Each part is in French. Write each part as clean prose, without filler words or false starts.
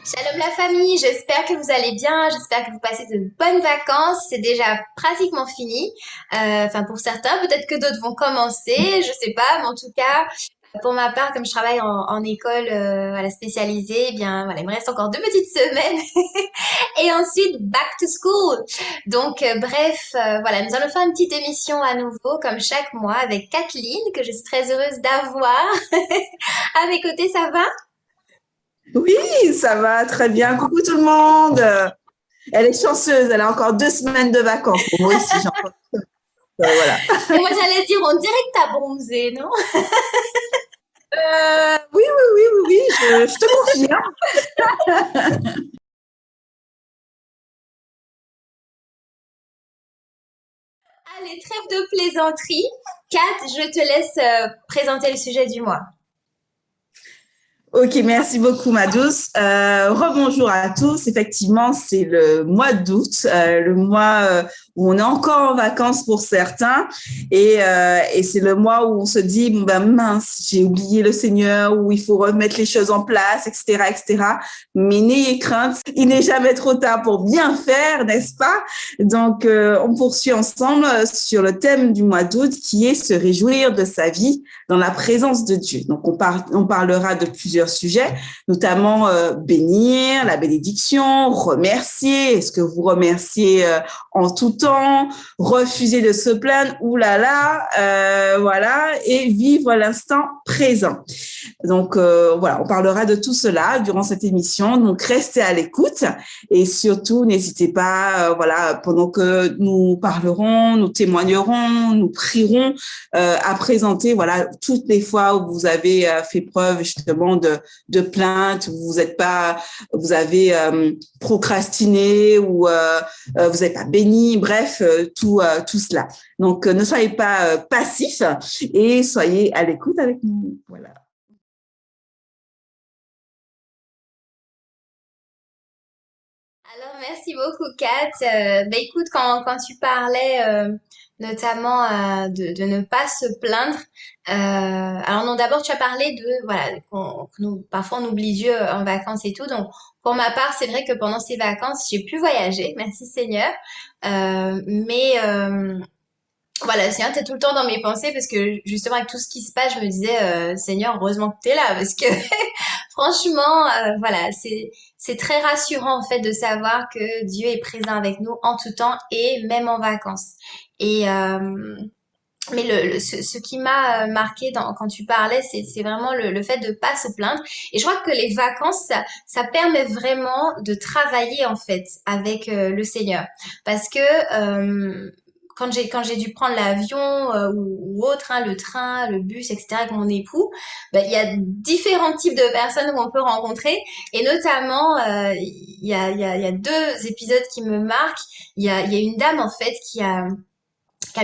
Shalom la famille, j'espère que vous allez bien, j'espère que vous passez de bonnes vacances. C'est déjà pratiquement fini. Enfin pour certains, peut-être que d'autres vont commencer, je sais pas, mais en tout cas, pour ma part, comme je travaille en école voilà, spécialisée, eh bien voilà, il me reste encore 2 petites semaines et ensuite back to school. Donc bref, voilà, nous allons faire une petite émission à nouveau comme chaque mois avec Kathleen que je suis très heureuse d'avoir à mes côtés. Ça va? Oui, ça va très bien. Coucou tout le monde. Elle est chanceuse, elle a encore 2 semaines de vacances. Bon, moi aussi, j'ai encore. Voilà. Et moi j'allais dire, on dirait que t'as bronzé, non? Oui, oui, oui, oui, oui, je te confirme. Allez, trêve de plaisanterie. Kat, je te laisse présenter le sujet du mois. Ok, merci beaucoup, ma douce. Rebonjour à tous. Effectivement, c'est le mois d'août, le mois où on est encore en vacances pour certains, et c'est le mois où on se dit bon ben mince, j'ai oublié le Seigneur, où il faut remettre les choses en place, etc., etc. Mais n'ayez crainte, il n'est jamais trop tard pour bien faire, n'est-ce pas? Donc, on poursuit ensemble sur le thème du mois d'août, qui est se réjouir de sa vie dans la présence de Dieu. Donc, on parlera de plusieurs sujets, notamment bénir, la bénédiction, remercier. Est-ce que vous remerciez en tout temps? Refuser de se plaindre, oulala, voilà, et vivre l'instant présent. Donc voilà, on parlera de tout cela durant cette émission. Donc restez à l'écoute et surtout n'hésitez pas, voilà, pendant que nous parlerons, nous témoignerons, nous prierons, à présenter, voilà, toutes les fois où vous avez fait preuve justement de plainte, où vous êtes pas, vous avez procrastiné ou vous n'avez pas béni, bref, tout cela. Donc ne soyez pas passifs et soyez à l'écoute avec nous. Voilà. Alors, merci beaucoup, Kat. Bah, écoute, quand tu parlais notamment de ne pas se plaindre, alors non, d'abord, tu as parlé de, voilà, que nous, parfois on oublie Dieu en vacances et tout. Donc, pour ma part, c'est vrai que pendant ces vacances, j'ai pu voyager, merci Seigneur. Mais voilà, Seigneur, t'es tout le temps dans mes pensées parce que justement, avec tout ce qui se passe, je me disais, Seigneur, heureusement que t'es là parce que franchement, voilà, c'est très rassurant en fait de savoir que Dieu est présent avec nous en tout temps et même en vacances. Et mais ce qui m'a marqué quand tu parlais, c'est vraiment le fait de pas se plaindre. Et je crois que les vacances, ça permet vraiment de travailler en fait avec le Seigneur, parce que quand j'ai dû prendre l'avion ou autre, hein, le train, le bus, etc. avec mon époux, ben, il y a différents types de personnes qu'on peut rencontrer, et notamment il y a 2 épisodes qui me marquent. Il y a une dame en fait qui a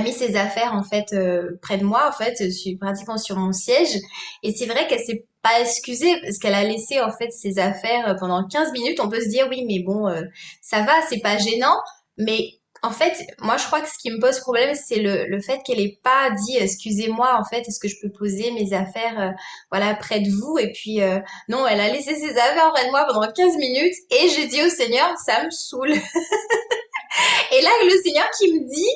mis ses affaires en fait près de moi. En fait, je suis pratiquement sur mon siège, et c'est vrai qu'elle s'est pas excusée parce qu'elle a laissé en fait ses affaires pendant 15 minutes. On peut se dire oui, mais bon, ça va, c'est pas gênant. Mais en fait, moi je crois que ce qui me pose problème, c'est le fait qu'elle ait pas dit excusez-moi, en fait, est-ce que je peux poser mes affaires voilà près de vous? Et puis non, elle a laissé ses affaires près de moi pendant 15 minutes, et j'ai dit au Seigneur, ça me saoule. Et là, le Seigneur qui me dit,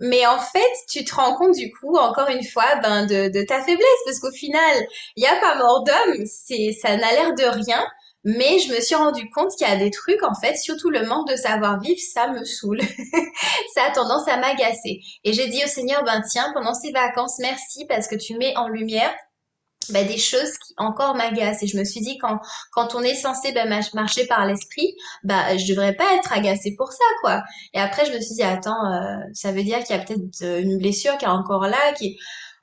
mais en fait, tu te rends compte du coup, encore une fois, ben, de ta faiblesse, parce qu'au final, il n'y a pas mort d'homme, ça n'a l'air de rien, mais je me suis rendu compte qu'il y a des trucs, en fait, surtout le manque de savoir-vivre, ça me saoule. Ça a tendance à m'agacer. Et j'ai dit au Seigneur, ben tiens, pendant ces vacances, merci parce que tu mets en lumière bah, des choses qui encore m'agacent. Et je me suis dit, quand on est censé bah, marcher par l'esprit, bah, je devrais pas être agacée pour ça, quoi. Et après, je me suis dit, attends, ça veut dire qu'il y a peut-être une blessure qui est encore là, qui...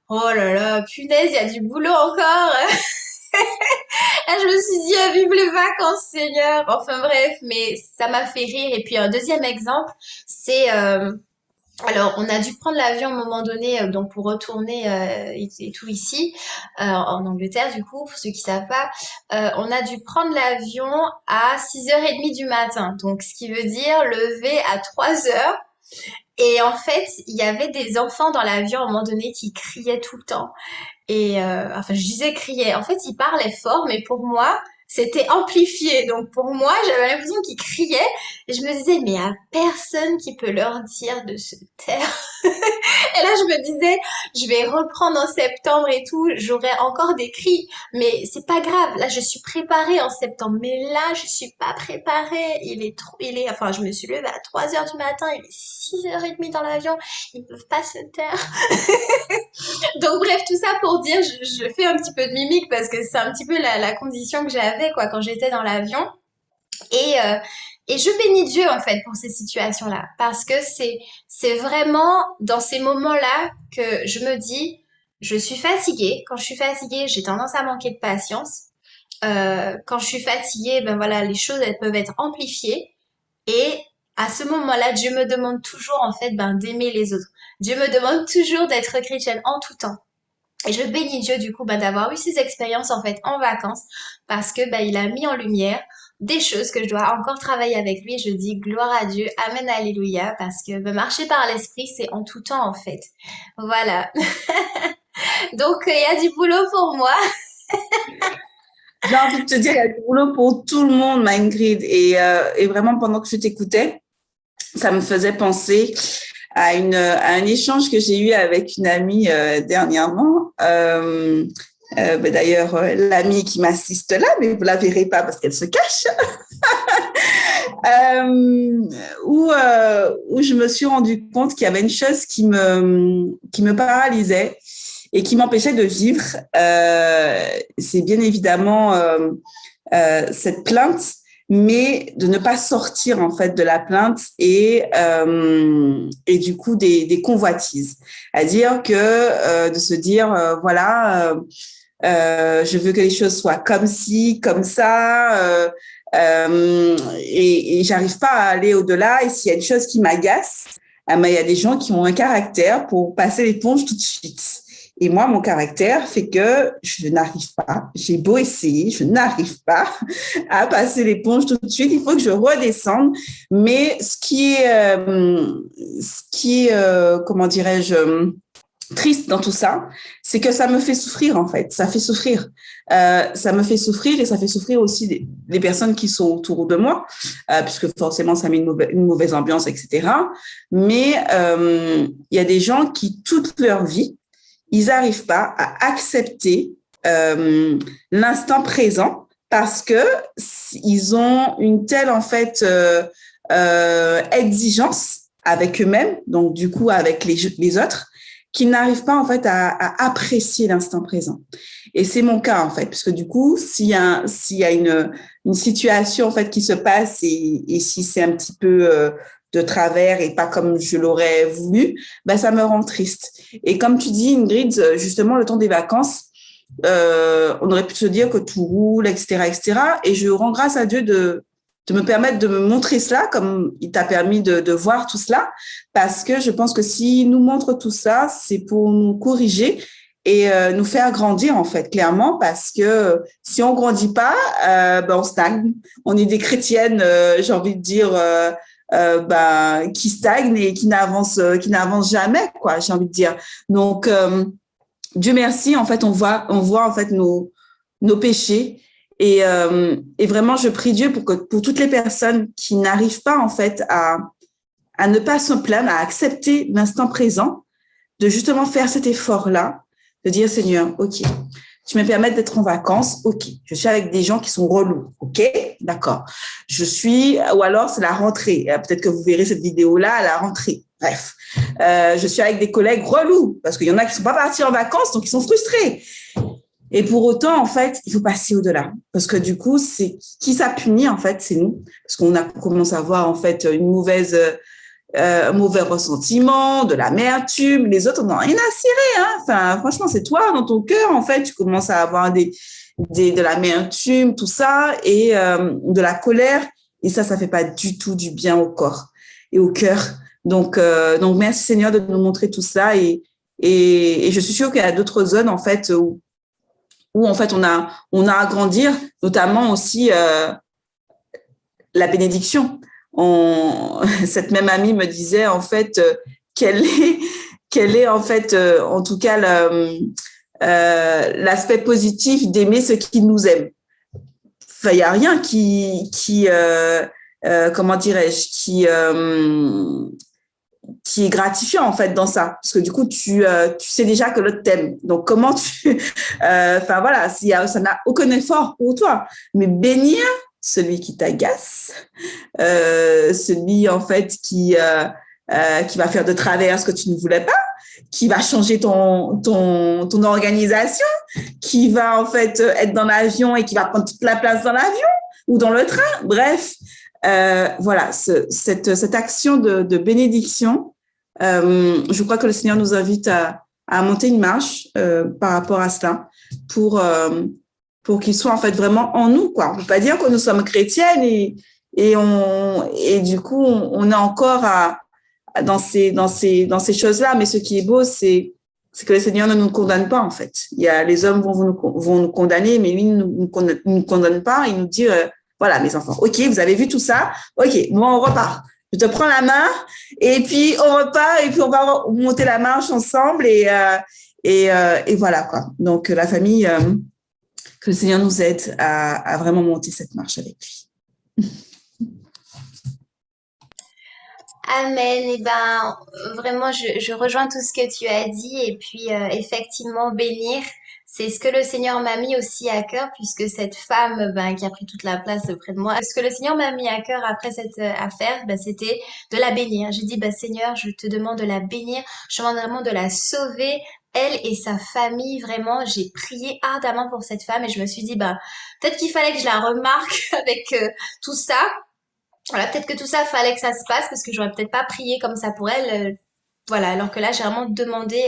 Oh là là, punaise, il y a du boulot encore. Là, je me suis dit, vive les vacances, Seigneur. Enfin bref, mais ça m'a fait rire. Et puis un deuxième exemple, c'est alors, on a dû prendre l'avion à un moment donné, donc pour retourner et tout ici, en Angleterre, du coup, pour ceux qui savent pas, on a dû prendre l'avion à 6h30 du matin. Donc, ce qui veut dire lever à 3 heures. Et en fait, il y avait des enfants dans l'avion à un moment donné qui criaient tout le temps. Et enfin, je disais crier. En fait, ils parlaient fort, mais pour moi, c'était amplifié. Donc pour moi, j'avais l'impression qu'ils criaient et je me disais, mais il y a personne qui peut leur dire de se taire. Et là, je me disais, je vais reprendre en septembre et tout, j'aurai encore des cris, mais c'est pas grave. Là, je suis préparée en septembre, mais là, je suis pas préparée. Enfin, je me suis levée à 3 heures du matin, il est 6h30 dans l'avion, ils peuvent pas se taire. Donc bref, tout ça pour dire, je fais un petit peu de mimique parce que c'est un petit peu la condition que j'avais quoi quand j'étais dans l'avion. Et, euh, et je bénis Dieu en fait pour ces situations-là parce que c'est vraiment dans ces moments-là que je me dis, je suis fatiguée. Quand je suis fatiguée, j'ai tendance à manquer de patience. Quand je suis fatiguée, ben voilà, les choses elles peuvent être amplifiées. Et à ce moment-là, Dieu me demande toujours en fait ben d'aimer les autres. Dieu me demande toujours d'être chrétienne en tout temps. Et je bénis Dieu du coup bah, d'avoir eu ces expériences en fait en vacances parce que bah, il a mis en lumière des choses que je dois encore travailler avec lui. Je dis gloire à Dieu, amen, alléluia, parce que bah, marcher par l'esprit, c'est en tout temps en fait. Voilà. Donc il y a du boulot pour moi. J'ai envie de te dire, il y a du boulot pour tout le monde, ma Ingrid. Et vraiment, pendant que je t'écoutais, ça me faisait penser à un échange que j'ai eu avec une amie dernièrement. D'ailleurs, l'amie qui m'assiste là, mais vous la verrez pas parce qu'elle se cache, où je me suis rendu compte qu'il y avait une chose qui me paralysait et qui m'empêchait de vivre. C'est bien évidemment cette plainte, mais de ne pas sortir en fait de la plainte et du coup des convoitises, à dire que de se dire voilà je veux que les choses soient comme ci comme ça et j'arrive pas à aller au-delà, et s'il y a une chose qui m'agace, il y a des gens qui ont un caractère pour passer l'éponge tout de suite. Et moi, mon caractère fait que je n'arrive pas, j'ai beau essayer, je n'arrive pas à passer l'éponge tout de suite. Il faut que je redescende. Mais comment dirais-je, triste dans tout ça, c'est que ça me fait souffrir en fait. Ça fait souffrir. Ça me fait souffrir et ça fait souffrir aussi les personnes qui sont autour de moi, puisque forcément ça met une mauvaise ambiance, etc. Mais il y a des gens qui, toute leur vie, ils n'arrivent pas à accepter l'instant présent parce que ils ont une telle en fait exigence avec eux-mêmes, donc du coup avec les autres, qu'ils n'arrivent pas en fait à apprécier l'instant présent. Et c'est mon cas en fait, parce que du coup, s'il y a une situation en fait qui se passe et si c'est un petit peu de travers et pas comme je l'aurais voulu, ben ça me rend triste. Et comme tu dis, Ingrid, justement, le temps des vacances, on aurait pu se dire que tout roule, etc., etc. Et je rends grâce à Dieu de me permettre de me montrer cela, comme il t'a permis de voir tout cela, parce que je pense que s'il nous montre tout ça, c'est pour nous corriger et nous faire grandir, en fait, clairement, parce que si on grandit pas, ben on stagne. On est des chrétiennes, j'ai envie de dire, qui stagnent et qui n'avancent jamais, quoi, j'ai envie de dire. Donc, Dieu merci, en fait, on voit en fait nos péchés. Et vraiment, je prie Dieu pour toutes les personnes qui n'arrivent pas, en fait, à ne pas se plaindre, à accepter l'instant présent, de justement faire cet effort-là, de dire, Seigneur, OK, tu me permets d'être en vacances, OK, je suis avec des gens qui sont relous, OK, d'accord. Ou alors c'est la rentrée, peut-être que vous verrez cette vidéo-là à la rentrée, bref. Je suis avec des collègues relous, parce qu'il y en a qui ne sont pas partis en vacances, donc ils sont frustrés. Et pour autant, en fait, il faut passer au-delà. Parce que du coup, c'est qui ça punit, en fait, c'est nous. Parce qu'on a commencé à avoir, en fait, un mauvais ressentiment, de l'amertume. Les autres, on n'en a rien à cirer, hein. Enfin, franchement, c'est toi, dans ton cœur, en fait, tu commences à avoir de l'amertume, tout ça, et de la colère. Et ça fait pas du tout du bien au corps et au cœur. Donc, merci Seigneur de nous montrer tout ça. Et je suis sûre qu'il y a d'autres zones, en fait, où en fait on a à grandir, notamment aussi la bénédiction. Cette même amie me disait en fait quelle est en fait en tout cas l'aspect positif d'aimer ceux qui nous aiment. il y a rien comment dirais-je, qui est gratifiant en fait dans ça, parce que du coup tu sais déjà que l'autre t'aime. Donc comment enfin voilà, ça n'a aucun effort pour toi. Mais bénir celui qui t'agace, celui en fait qui va faire de travers ce que tu ne voulais pas, qui va changer ton organisation, qui va en fait être dans l'avion et qui va prendre toute la place dans l'avion ou dans le train. Bref, voilà, cette action de bénédiction, je crois que le Seigneur nous invite à monter une marche par rapport à cela pour qu'il soit en fait vraiment en nous, quoi. On ne peut pas dire que nous sommes chrétiennes et du coup on est encore dans ces choses-là, mais ce qui est beau, c'est que le Seigneur ne nous condamne pas, en fait. Les hommes vont nous condamner, mais lui ne nous condamne pas. Il nous dit, voilà, mes enfants, OK, vous avez vu tout ça. OK, bon, on repart. Je te prends la main et puis on repart et puis on va monter la marche ensemble et voilà, quoi. Donc, la famille, que le Seigneur nous aide à vraiment monter cette marche avec lui. Amen. Et ben, vraiment, je rejoins tout ce que tu as dit. Et puis, effectivement, bénir, c'est ce que le Seigneur m'a mis aussi à cœur, puisque cette femme, ben, qui a pris toute la place auprès de moi, ce que le Seigneur m'a mis à cœur après cette affaire, ben, c'était de la bénir. J'ai dit, ben, Seigneur, je te demande de la bénir. Je demande vraiment de la sauver. Elle et sa famille, vraiment, j'ai prié ardemment pour cette femme et je me suis dit, ben, peut-être qu'il fallait que je la remarque avec tout ça. Voilà, peut-être que tout ça fallait que ça se passe parce que j'aurais peut-être pas prié comme ça pour elle. Voilà, alors que là, j'ai vraiment demandé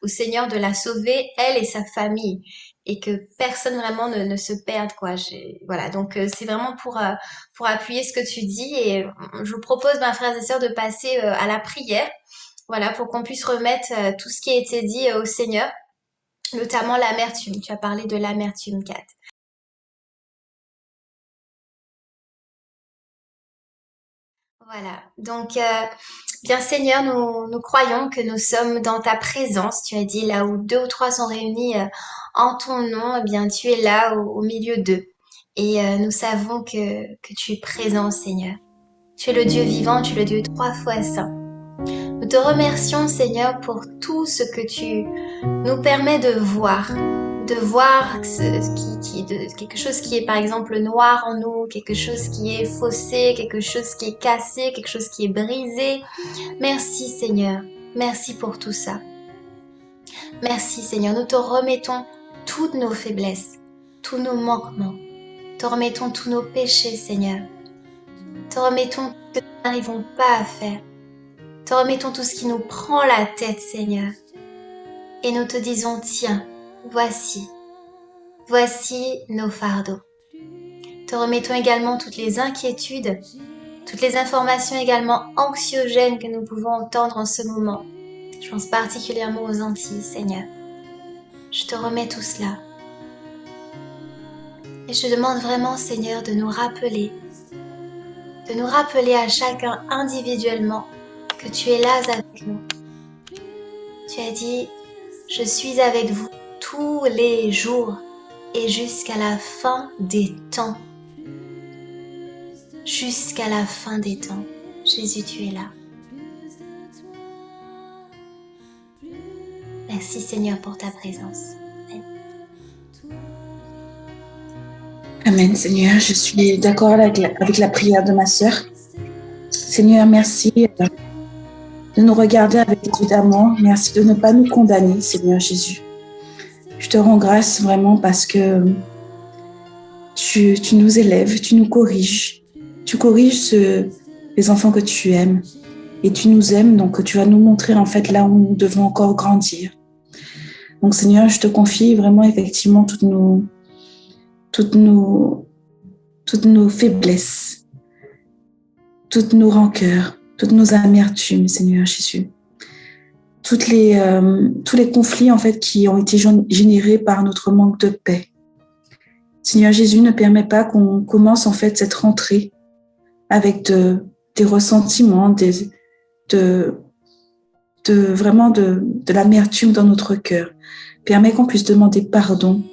au Seigneur de la sauver, elle et sa famille, et que personne vraiment ne se perde, quoi. Voilà, donc c'est vraiment pour appuyer ce que tu dis et je vous propose, mes frères et sœurs, de passer à la prière, voilà, pour qu'on puisse remettre tout ce qui a été dit au Seigneur, notamment l'amertume. Tu as parlé de l'amertume, Kat. Voilà, donc bien Seigneur, nous croyons que nous sommes dans ta présence. Tu as dit là où deux ou trois sont réunis en ton nom, eh bien tu es là au milieu d'eux. Et nous savons que tu es présent, Seigneur. Tu es le Dieu vivant, tu es le Dieu trois fois saint. Nous te remercions, Seigneur, pour tout ce que tu nous permets de voir quelque chose qui est par exemple noir en nous, quelque chose qui est faussé, quelque chose qui est cassé, quelque chose qui est brisé. Merci, Seigneur. Merci pour tout ça. Merci, Seigneur. Nous te remettons toutes nos faiblesses, tous nos manquements. Te remettons tous nos péchés, Seigneur. Te remettons ce que nous n'arrivons pas à faire. Te remettons tout ce qui nous prend la tête, Seigneur. Et nous te disons, tiens, voici nos fardeaux. Te remettons également toutes les inquiétudes, toutes les informations également anxiogènes que nous pouvons entendre en ce moment. Je pense particulièrement aux Antilles, Seigneur. Je te remets tout cela. Et je demande vraiment, Seigneur, de nous rappeler à chacun individuellement que tu es là avec nous. Tu as dit, je suis avec vous tous les jours et jusqu'à la fin des temps. Jusqu'à la fin des temps. Jésus, tu es là. Merci Seigneur pour ta présence. Amen, Seigneur. Je suis d'accord avec la prière de ma sœur. Seigneur, merci de nous regarder avec des yeux d'amour. Merci de ne pas nous condamner, Seigneur Jésus. Je te rends grâce vraiment parce que tu nous élèves, tu nous corriges. Tu corriges les enfants que tu aimes. Et tu nous aimes, donc tu vas nous montrer en fait là où nous devons encore grandir. Donc Seigneur, je te confie vraiment effectivement toutes nos faiblesses, toutes nos rancœurs, toutes nos amertumes, Seigneur Jésus. Tous les conflits en fait qui ont été générés par notre manque de paix. Seigneur Jésus, ne permet pas qu'on commence en fait cette rentrée avec des ressentiments, vraiment de l'amertume dans notre cœur. Permet qu'on puisse demander pardon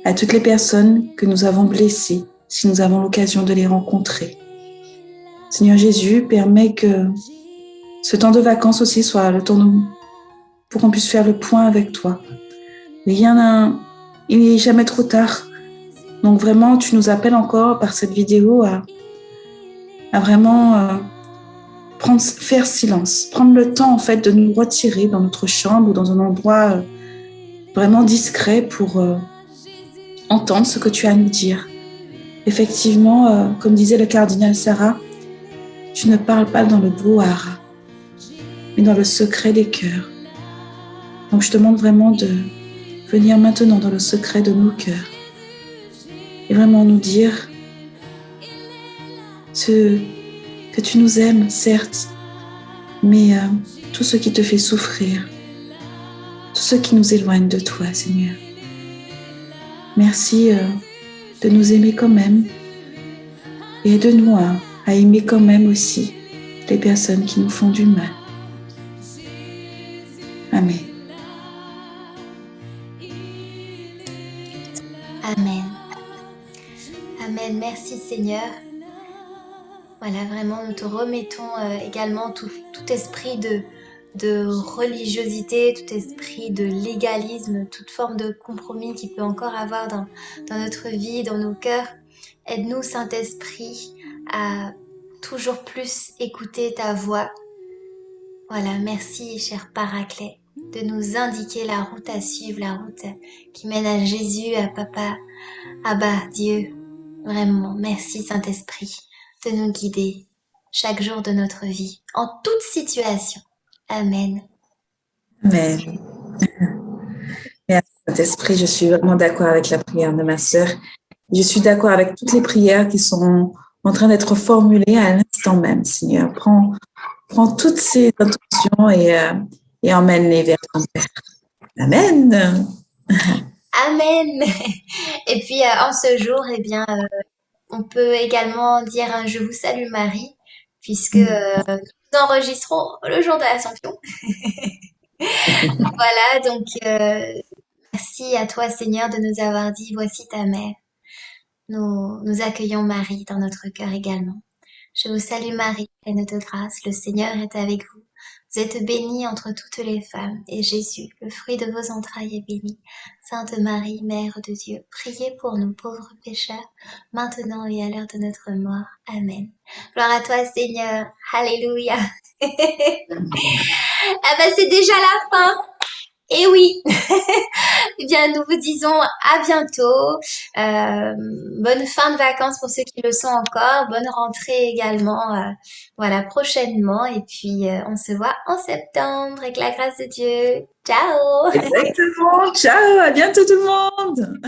à toutes les personnes que nous avons blessées, si nous avons l'occasion de les rencontrer. Seigneur Jésus, permets que ce temps de vacances aussi soit le temps pour qu'on puisse faire le point avec toi. Il n'est jamais trop tard. Donc vraiment, tu nous appelles encore par cette vidéo à vraiment faire silence, prendre le temps en fait de nous retirer dans notre chambre ou dans un endroit vraiment discret pour entendre ce que tu as à nous dire. Effectivement, comme disait le cardinal Sarah, tu ne parles pas dans le brouhaha, mais dans le secret des cœurs. Donc je te demande vraiment de venir maintenant dans le secret de nos cœurs et vraiment nous dire que tu nous aimes, certes, mais tout ce qui te fait souffrir, tout ce qui nous éloigne de toi, Seigneur. Merci de nous aimer quand même et aide-nous à aimer quand même aussi les personnes qui nous font du mal. Amen. Amen. Amen. Merci Seigneur. Voilà, vraiment, nous te remettons également tout esprit de religiosité, tout esprit de légalisme, toute forme de compromis qu'il peut encore avoir dans notre vie, dans nos cœurs. Aide-nous, Saint-Esprit, à toujours plus écouter ta voix. Voilà, merci, cher Paraclet, de nous indiquer la route à suivre, la route qui mène à Jésus, à Papa, Abba, Dieu. Vraiment, merci, Saint-Esprit, de nous guider chaque jour de notre vie, en toute situation. Amen. Amen. Merci, Saint-Esprit. Je suis vraiment d'accord avec la prière de ma sœur. Je suis d'accord avec toutes les prières qui sont en train d'être formulées à l'instant même, Seigneur. Prends toutes ces intentions et emmène-les vers ton Père. Amen. Amen. Et puis, en ce jour, eh bien, on peut également dire un « Je vous salue Marie », puisque nous enregistrons le jour de l'Assomption. Voilà, donc merci à toi Seigneur de nous avoir dit « Voici ta mère ». Nous accueillons Marie dans notre cœur également. Je vous salue Marie, pleine de grâce, le Seigneur est avec vous. Vous êtes bénie entre toutes les femmes, et Jésus, le fruit de vos entrailles, est béni. Sainte Marie, Mère de Dieu, priez pour nous pauvres pécheurs, maintenant et à l'heure de notre mort. Amen. Gloire à toi Seigneur. Alléluia. Ah ben c'est déjà la fin. Et oui, eh bien nous vous disons à bientôt. Bonne fin de vacances pour ceux qui le sont encore. Bonne rentrée également, voilà, prochainement. Et puis on se voit en septembre avec la grâce de Dieu. Ciao. Exactement. Ciao. À bientôt tout le monde.